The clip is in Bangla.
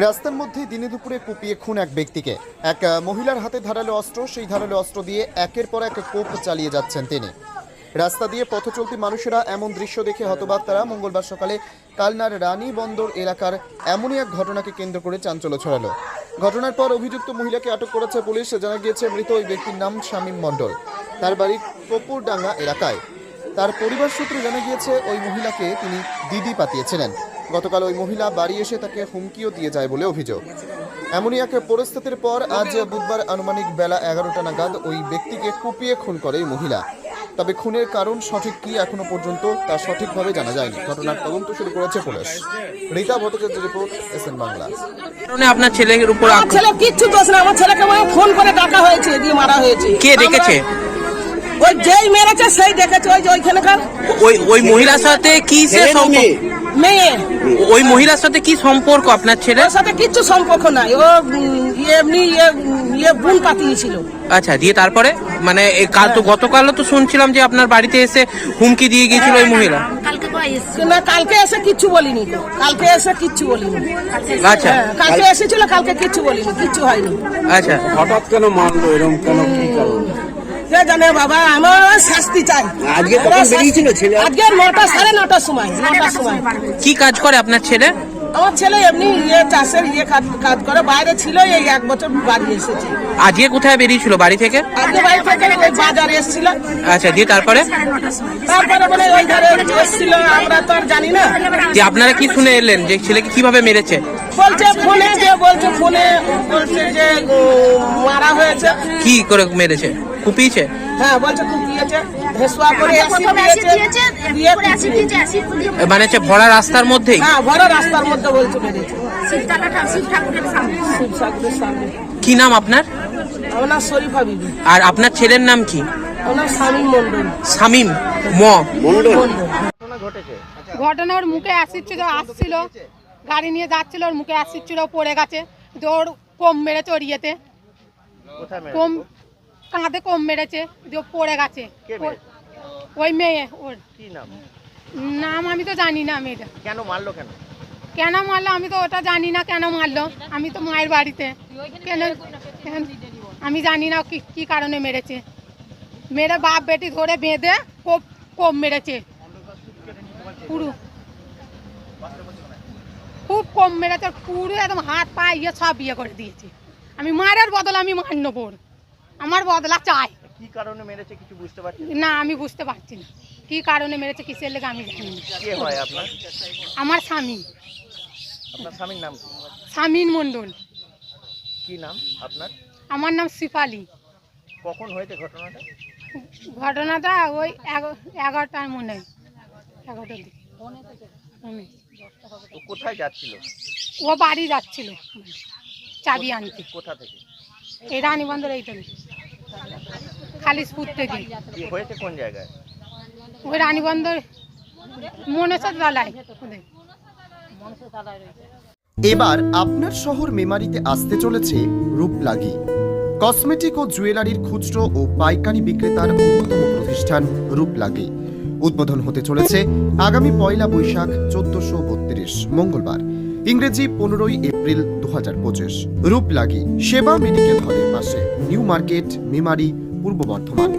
রাস্তার মধ্যে দিনে দুপুরে কুপিয়ে খুন এক ব্যক্তিকে। এক মহিলার হাতে ধারালো অস্ত্র, সেই ধারালো অস্ত্র দিয়ে একের পর এক কোপ চালিয়ে যাচ্ছেন তিনি। রাস্তা দিয়ে পথ চলতি মানুষেরা এমন দৃশ্য দেখে হতবাক তারা। মঙ্গলবার সকালে কালনার রানী বন্দর এলাকার এমনই এক ঘটনাকে কেন্দ্র করে চাঞ্চল্য ছড়ালো। ঘটনার পর অভিযুক্ত মহিলাকে আটক করেছে পুলিশ। জানা গিয়েছে মৃত ওই ব্যক্তির নাম শামীম মণ্ডল, তার বাড়ি কপুরডাঙ্গা এলাকায়। তার পরিবার সূত্রে জানা গিয়েছে ওই মহিলাকে তিনি দিদি পাঠিয়েছিলেন। গতকাল ওই মহিলা বাড়ি এসে তাকে হুমকিও দিয়ে যায় বলে অভিযোগ। এমনই এক পরিস্থিতির পর আজ বুধবার আনুমানিক বেলা 11টা নাগাদ ওই ব্যক্তিকে কুপিয়ে খুন করে এই মহিলা। তবে খুনের কারণ সঠিক কি এখনো পর্যন্ত তা সঠিকভাবে জানা যায়নি। ঘটনার তদন্ত শুরু করেছে পুলিশ। রীতা ভট্টাচার্যের রিপোর্ট, এসএন বাংলা। আপনার ছেলের উপর ছেলে কিচ্ছু দোষ না, আমার ছেলেকে ফোন করে ডাকা হয়েছে, দিয়ে মারা হয়েছে। কে দেখেছে? ওই যেই মেরেছে সেই দেখেছে। ওই যে ওইখানকার ওই মহিলার সাথে কি মেয়ে, ওই মহিলার সাথে কি সম্পর্ক আপনার ছেলের সাথে? কিচ্ছু সম্পর্ক নাই, ও এমনি বোন পাঠিয়েছিল। আচ্ছা, দিয়ে তারপরে মানে কাল তো গতকালও তো শুনছিলাম যে আপনার বাড়িতে এসে হুমকি দিয়ে গিয়েছিল ওই মহিলা। না, কালকে এসে কিচ্ছু বলিনি, কালকে এসে কিচ্ছু বলিনি। আচ্ছা, কালকে এসেছিল, কালকে কিচ্ছু বলিনি, কিচ্ছু হয়নি। আচ্ছা, হঠাৎ কেন মারলো এরকম কেন, কি কারণ জানে বাবা? আমার শাস্তি চাই। আজকে কখন বেরিয়েছিল ছেলে? আজকে 9টা, 9:30 সময়। 9টার সময়। কি কাজ করে আপনার ছেলে? আমার ছেলে এমনি চাষের কাজ করে, বাইরে ছিল, এই 1 বছর বাড়ি এসেছে। আজকে কোথায় বেরিয়েছিল বাড়ি থেকে? আজকে বাড়ি থেকে ওই বাজারে এসেছিল। আচ্ছা, দিয়ে তারপরে মানে ওই ধারে এসেছিল, আমরা তো আর জানি না। যে আপনারা কি শুনে এলেন যে ছেলেকে কিভাবে মেরেছে? বলছে ফোনে যে মারা হয়েছে। কি করে মেরেছে? কুপিয়েছে? হ্যাঁ, বলছে কুপিয়েছে, ভেসুয়া করে অ্যাসিড দিয়েছে। মানে ভরা রাস্তার মধ্যেই? হ্যাঁ, ভরা রাস্তার মধ্যে বলছে মেরেছে। কি নাম আপনার? আমার নাম শরীফা বিবি। আর আপনার ছেলের নাম কি? আমার নাম শামীম মণ্ডল। শামীম মণ্ডল। ঘটনা, ওর মুখে অ্যাসিড ছিল, আসছিল গাড়ি নিয়ে যাচ্ছিল, ওর মুখে অ্যাসিড ছিল, পড়ে গেছে। ওর কম মেরেছে, ওর ইয়েতে কম, কাঁধে কম মেরেছে, যে পড়ে গেছে। ওই মেয়ে, ওর নাম আমি তো জানি না। মেয়েটা কেন মারলো? কেন মারলো আমি তো ওটা জানি না। কেন মারলো? আমি তো মায়ের বাড়িতে, কেন আমি জানি না কি কারণে মেরেছে। মেরে বাপ বেটি ধরে বেঁধে কম মেরেছে, পুরো খুব কম মেরেছে, পুরো একদম হাত পা সব করে দিয়েছে। আমি মারের বদলা আমি মান্য পড়, আমার বদলা চাই। কি কারণে মেরেছে কিছু বুঝতে পারছি না, আমি বুঝতে পারছি না কি কারণে মেরেছে, কিসের লেগে আমি জানি না। কে হয় আপনার? আমার স্বামী। আপনার স্বামীর নাম কি? শামীম মণ্ডল। কি নাম আপনার? আমার নাম শিফালি। কখন হয়েছে ঘটনাটা? ঘটনাটা ওই 11টার মনে হয়, 11টার দিকে। কোথায় যাচ্ছিল ও? বাড়ি যাচ্ছিল চাবি আনতে। কোথা থেকে? এই রানীবন্দর, এইটা খালিশপুর থেকে। হয়েছে কোন জায়গায়? ওই রানীবন্দর মনসা তলায়। এবার আপনার শহর মেমারিতে আসতে চলেছে রূপলাগি, কসমেটিক ও জুয়েলারির খুচরো ও পাইকারি বিক্রেতার অন্যতম প্রতিষ্ঠান রূপলাগি। উদ্বোধন হতে চলেছে আগামী 1 বৈশাখ 1432 মঙ্গলবার, ইংরেজি 15 এপ্রিল 2025। রূপলাগি সেবা মেডিকেল হলের পাশে, নিউ মার্কেট, মেমারি, পূর্ব বর্ধমান।